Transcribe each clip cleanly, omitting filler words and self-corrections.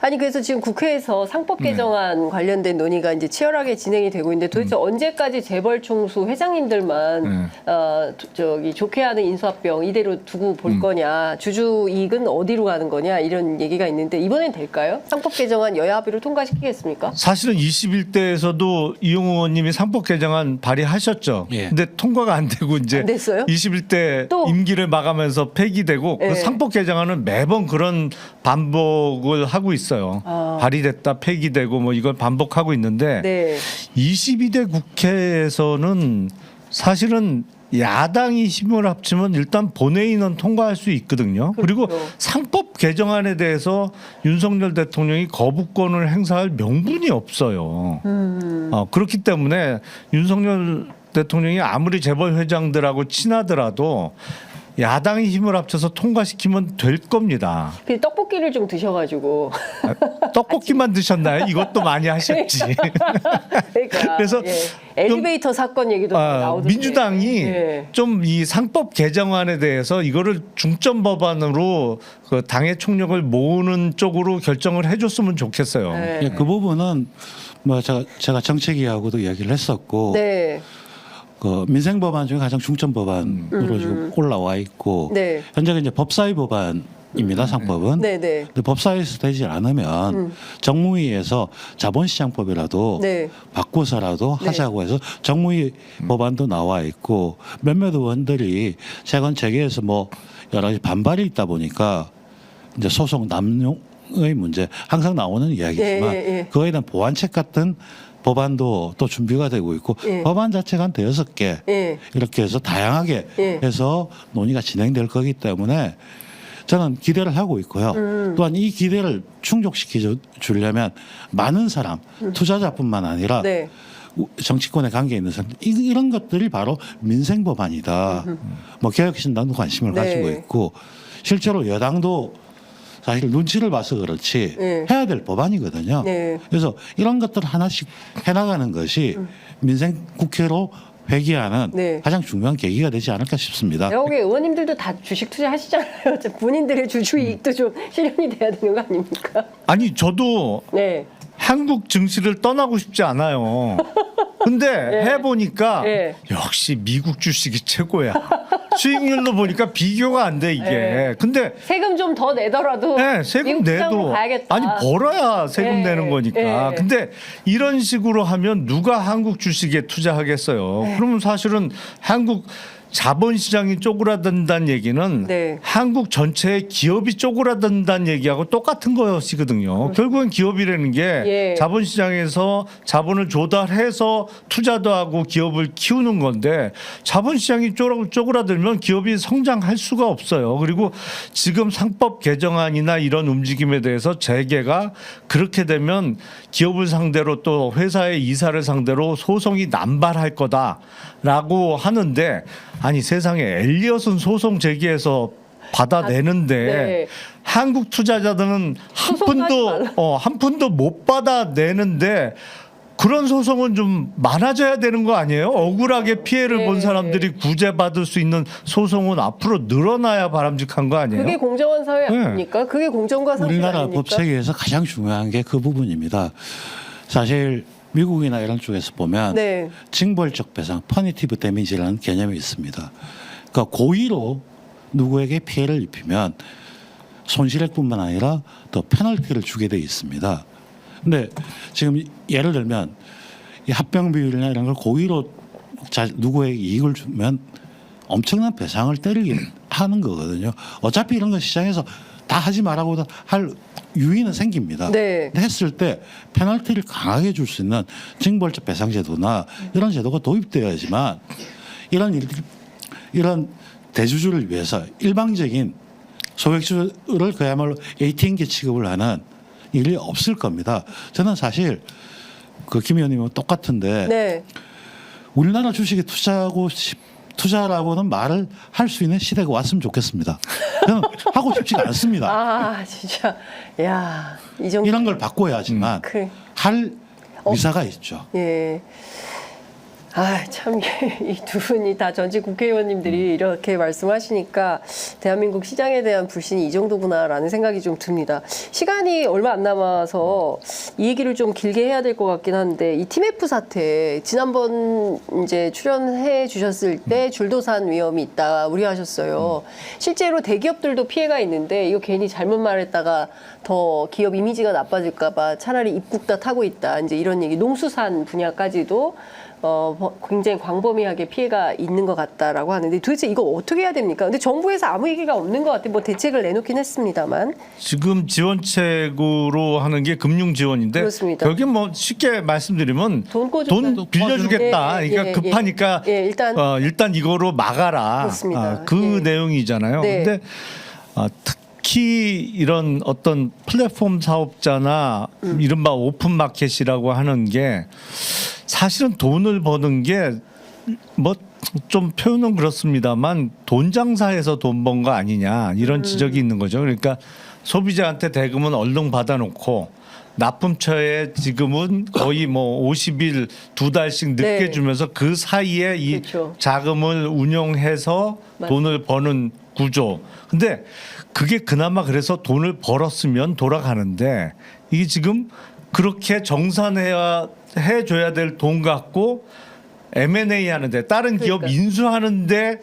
아니 그래서 지금 국회에서 상법 개정안 관련된 논의가 이제 치열하게 진행이 되고 있는데 도대체 언제까지 재벌 총수 회장님들만 저기 좋게 하는 인수합병 이대로 두고 볼 거냐, 주주 이익은 어디로 가는 거냐 이런 얘기가 있는데 이번엔 될까요? 상법 개정안 여야 합의로 통과시키겠습니까? 사실은 21대에서도 이용호 의원님이 상법 개정안 발의하셨죠. 예. 근데 통과가 안 되고 이제 안 됐어요? 21대 또? 임기를 마감해서 폐기되고 예. 그 상법 개정안은 매번 그런 반복을 하고 있어요. 발의됐다 폐기되고 뭐 이걸 반복하고 있는데 네. 22대 국회에서는 사실은 야당이 힘을 합치면 일단 본회의는 통과할 수 있거든요. 그리고 그렇죠. 상법 개정안에 대해서 윤석열 대통령이 거부권을 행사할 명분이 없어요. 그렇기 때문에 윤석열 대통령이 아무리 재벌 회장들하고 친하더라도 야당이 힘을 합쳐서 통과시키면 될 겁니다. 그 떡볶이를 좀 드셔가지고 떡볶이만 드셨나요? 이것도 많이 하셨지. 그러니까 그래서 엘리베이터 사건 얘기도 나오던데. 민주당이 예. 좀 이 상법 개정안에 대해서 이거를 중점 법안으로 그 당의 총력을 모으는 쪽으로 결정을 해줬으면 좋겠어요. 네. 예, 그 부분은 뭐 제가 정책위하고도 이야기를 했었고 네. 그 민생 법안 중에 가장 중점 법안으로 지금 올라와 있고 네. 현재가 이제 법사위 법안입니다. 상법은. 네네. 근데 법사위에서 되지 않으면 정무위에서 자본시장법이라도 네. 바꿔서라도 하자고 해서 정무위 법안도 나와 있고 몇몇 의원들이 최근 재계에서 뭐 여러 가지 반발이 있다 보니까 이제 소송 남용의 문제 항상 나오는 이야기지만 예. 그거에 대한 보완책 같은 법안도 또 준비가 되고 있고 예. 법안 자체가 한 대여섯 개 예. 이렇게 해서 다양하게 예. 해서 논의가 진행될 거기 때문에 저는 기대를 하고 있고요. 또한 이 기대를 충족시켜 주려면 많은 사람, 투자자뿐만 아니라 네. 정치권에 관계 있는 사람 이런 것들이 바로 민생 법안이다. 뭐 개혁신당도 관심을 네. 가지고 있고 실제로 여당도 사실 눈치를 봐서 그렇지 네. 해야 될 법안이거든요. 네. 그래서 이런 것들 하나씩 해나가는 것이 민생 국회로 회귀하는 네. 가장 중요한 계기가 되지 않을까 싶습니다. 내가 보기에 의원님들도 다 주식 투자하시잖아요. 본인들의 주주 이익도 좀 실현이 돼야 되는 거 아닙니까? 아니 저도 네. 한국 증시를 떠나고 싶지 않아요. 근데 해보니까 예. 역시 미국 주식이 최고야. 수익률로 보니까 비교가 안 돼 이게. 예. 근데 세금 좀 더 내더라도 세금 미국 시장으로 내도 가야겠다. 아니 벌어야 세금 예. 내는 거니까. 예. 근데 이런 식으로 하면 누가 한국 주식에 투자하겠어요. 그러면 사실은 한국 자본시장이 쪼그라든다는 얘기는 네. 한국 전체의 기업이 쪼그라든다는 얘기하고 똑같은 것이거든요. 결국엔 기업이라는 게 예. 자본시장에서 자본을 조달해서 투자도 하고 기업을 키우는 건데 자본시장이 쪼그라들면 기업이 성장할 수가 없어요. 그리고 지금 상법 개정안이나 이런 움직임에 대해서 재계가 그렇게 되면 기업을 상대로 또 회사의 이사를 상대로 소송이 남발할 거다라고 하는데 아니 세상에 엘리엇은 소송 제기해서 받아내는데 네. 한국 투자자들은 한 푼도 못 받아내는데 그런 소송은 좀 많아져야 되는 거 아니에요? 억울하게 피해를 네. 본 사람들이 구제받을 수 있는 소송은 앞으로 늘어나야 바람직한 거 아니에요? 그게 공정한 사회 네. 아닙니까? 그게 공정과 상식 우리나라 아닙니까? 법 체계에서 가장 중요한 게 그 부분입니다. 사실 미국이나 이런 쪽에서 보면 네. 징벌적 배상, 퍼니티브 데미지라는 개념이 있습니다. 그러니까 고의로 누구에게 피해를 입히면 손실액뿐만 아니라 또 페널티를 주게 돼 있습니다. 근데 지금 예를 들면 이 합병 비율이나 이런 걸 고의로 누구에게 이익을 주면 엄청난 배상을 때리게 하는 거거든요. 어차피 이런 거 시장에서 다 하지 말라고 할 유인은 생깁니다. 네. 근데 했을 때 페널티를 강하게 줄 수 있는 징벌적 배상 제도나 이런 제도가 도입되어야지만 이런 대주주를 위해서 일방적인 소액주를 그야말로 ATM기 취급을 하는 일이 없을 겁니다. 저는 사실 그 김 의원님은 똑같은데 네. 우리나라 주식에 투자라고는 말을 할 수 있는 시대가 왔으면 좋겠습니다. 저는 하고 싶지가 않습니다. 아 진짜 야 이 정도 이런 걸 바꿔야지만 할 의사가 있죠. 예. 참, 이 두 분이 다 전직 국회의원님들이 이렇게 말씀하시니까 대한민국 시장에 대한 불신이 이 정도구나라는 생각이 좀 듭니다. 시간이 얼마 안 남아서 이 얘기를 좀 길게 해야 될 것 같긴 한데, 이 TMF 사태, 지난번 이제 출연해 주셨을 때 줄도산 위험이 있다 우려하셨어요. 실제로 대기업들도 피해가 있는데, 이거 괜히 잘못 말했다가 더 기업 이미지가 나빠질까봐 차라리 입국 다 타고 있다. 이제 이런 얘기, 농수산 분야까지도 굉장히 광범위하게 피해가 있는 것 같다라고 하는데, 도대체 이거 어떻게 해야 됩니까? 근데 정부에서 아무 얘기가 없는 것 같아요. 뭐 대책을 내놓긴 했습니다만. 지금 지원책으로 하는 게 금융 지원인데, 그렇습니다. 결국 뭐 쉽게 말씀드리면 돈 빌려주겠다. 예, 그러니까 급하니까 일단 이거로 막아라. 그렇습니다. 그 예. 내용이잖아요. 네. 근데 특히 이런 어떤 플랫폼 사업자나 이른바 오픈 마켓이라고 하는 게 사실은 돈을 버는 게 뭐 좀 표현은 그렇습니다만 돈 장사해서 돈 번 거 아니냐 이런 지적이 있는 거죠. 그러니까 소비자한테 대금은 얼른 받아놓고 납품처에 지금은 거의 뭐 50일 2달씩 늦게 네. 주면서 그 사이에 이 그렇죠. 자금을 운용해서 돈을 버는 구조. 근데 그게 그나마 그래서 돈을 벌었으면 돌아가는데, 이게 지금 그렇게 정산해야 해줘야 될 돈 갖고 M&A 하는데, 다른 기업 그러니까요. 인수하는데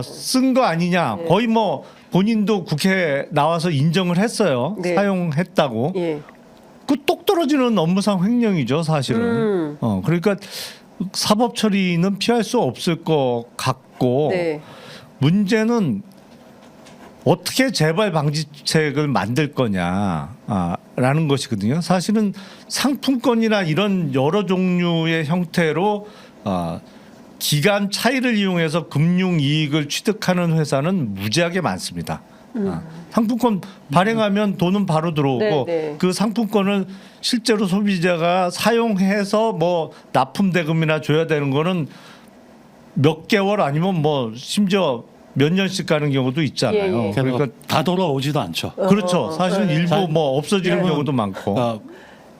쓴 거 아니냐. 네. 거의 뭐 본인도 국회에 나와서 인정을 했어요. 네. 사용했다고. 예. 그 똑 떨어지는 업무상 횡령이죠, 사실은. 그러니까 사법 처리는 피할 수 없을 것 같고, 네. 문제는 어떻게 재발 방지책을 만들 거냐라는 것이거든요. 사실은 상품권이나 이런 여러 종류의 형태로 기간 차이를 이용해서 금융 이익을 취득하는 회사는 무지하게 많습니다. 상품권 발행하면 돈은 바로 들어오고, 네. 그 상품권을 실제로 소비자가 사용해서 뭐 납품 대금이나 줘야 되는 거는 몇 개월 아니면 뭐 심지어 몇 년씩 가는 경우도 있잖아요. 예. 그러니까 다 돌아오지도 않죠. 그렇죠. 사실은 일부 뭐 없어지는 네. 경우도 많고.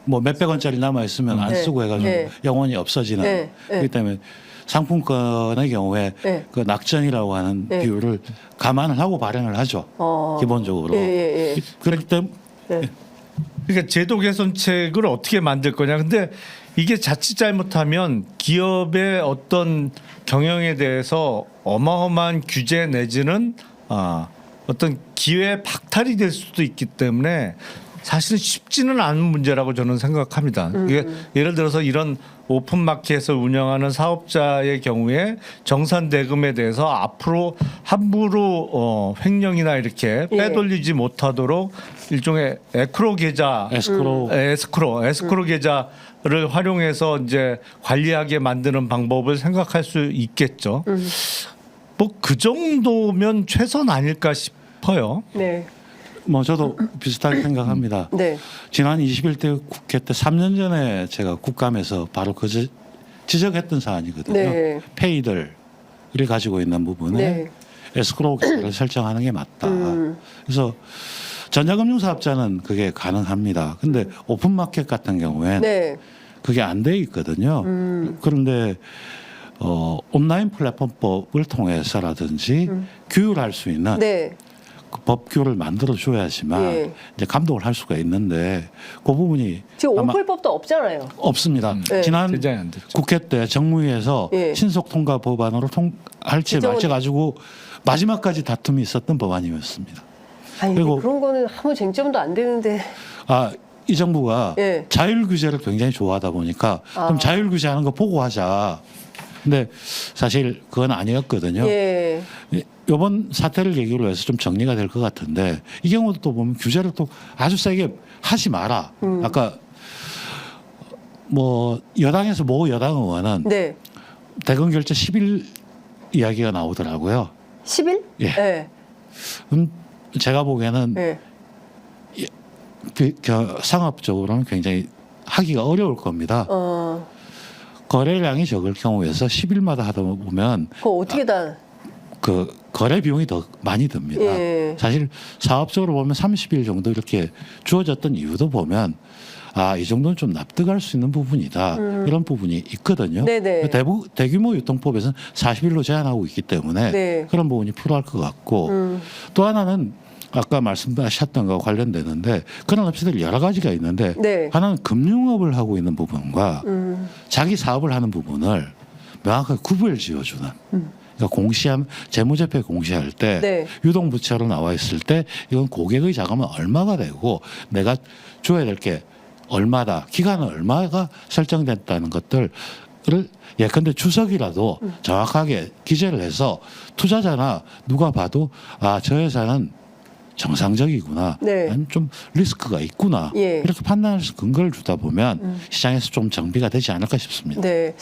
뭐 몇백 원짜리 남아 있으면 안 네. 쓰고 해가지고 네. 영원히 없어지는. 네. 그렇기 때문에 상품권의 경우에 네. 그 낙전이라고 하는 네. 비율을 감안을 하고 발행을 하죠. 기본적으로. 예. 그렇기 때문에 그러니까 제도 개선책을 어떻게 만들 거냐. 근데 이게 자칫 잘못하면 기업의 어떤 경영에 대해서 어마어마한 규제 내지는 어떤 기회 박탈이 될 수도 있기 때문에 사실은 쉽지는 않은 문제라고 저는 생각합니다. 이게 예를 들어서 이런 오픈 마켓을 운영하는 사업자의 경우에 정산 대금에 대해서 앞으로 함부로 횡령이나 이렇게 빼돌리지 못하도록 일종의 에스크로 계좌, 에스크로 계좌를 활용해서 이제 관리하게 만드는 방법을 생각할 수 있겠죠. 뭐 그 정도면 최선 아닐까 싶어요. 네. 뭐 저도 비슷하게 생각합니다. 네. 지난 21대 국회 때 3년 전에 제가 국감에서 바로 그 지적했던 사안이거든요. 네. 페이들을 가지고 있는 부분에 네. 에스크로우 계좌를 설정하는 게 맞다. 그래서 전자금융 사업자는 그게 가능합니다. 근데 오픈마켓 같은 경우에는 네. 그게 안 돼 있거든요. 그런데 온라인 플랫폼법을 통해서라든지 규율할 수 있는 네. 그 법규를 만들어 줘야지만 예. 이제 감독을 할 수가 있는데 그 부분이 지금 아마 오플법도 없잖아요. 없습니다. 네. 지난 제작이 안 됐죠. 국회 때 정무위에서 예. 신속 통과 법안으로 할지 지정은- 말지 가지고 마지막까지 다툼이 있었던 법안이었습니다. 아니 그리고- 그런 거는 아무 쟁점도 안 되는데. 이 정부가 예. 자율 규제를 굉장히 좋아하다 보니까 그럼 자율 규제하는 거 보고 하자. 근데 사실 그건 아니었거든요. 예. 이번 사태를 계기로 해서 좀 정리가 될 것 같은데 이 경우도 또 보면 규제를 또 아주 세게 하지 마라. 아까 뭐 여당에서 모 여당 의원은 네. 대금 결제 10일 이야기가 나오더라고요. 10일? 예. 네. 제가 보기에는 네. 상업적으로는 굉장히 하기가 어려울 겁니다. 거래량이 적을 경우에서 10일마다 하다 보면 그거 어떻게 다 그 거래 비용이 더 많이 듭니다. 예. 사실 사업적으로 보면 30일 정도 이렇게 주어졌던 이유도 보면 이 정도는 좀 납득할 수 있는 부분이다. 이런 부분이 있거든요. 네네. 대규모 유통법에서는 40일로 제한하고 있기 때문에 네. 그런 부분이 필요할 것 같고 또 하나는 아까 말씀하셨던 것과 관련되는데 그런 업체들이 여러 가지가 있는데 네. 하나는 금융업을 하고 있는 부분과 자기 사업을 하는 부분을 명확하게 구분을 지어주는 그러니까 공시한 재무제표 공시할 때 네. 유동부채로 나와 있을 때 이건 고객의 자금은 얼마가 되고 내가 줘야 될 게 얼마다 기간은 얼마가 설정됐다는 것들을 예컨대 주석이라도 정확하게 기재를 해서 투자자나 누가 봐도 저 회사는 정상적이구나. 네. 아니면 좀 리스크가 있구나. 예. 이렇게 판단할 수 근거를 주다 보면 시장에서 좀 정비가 되지 않을까 싶습니다. 네.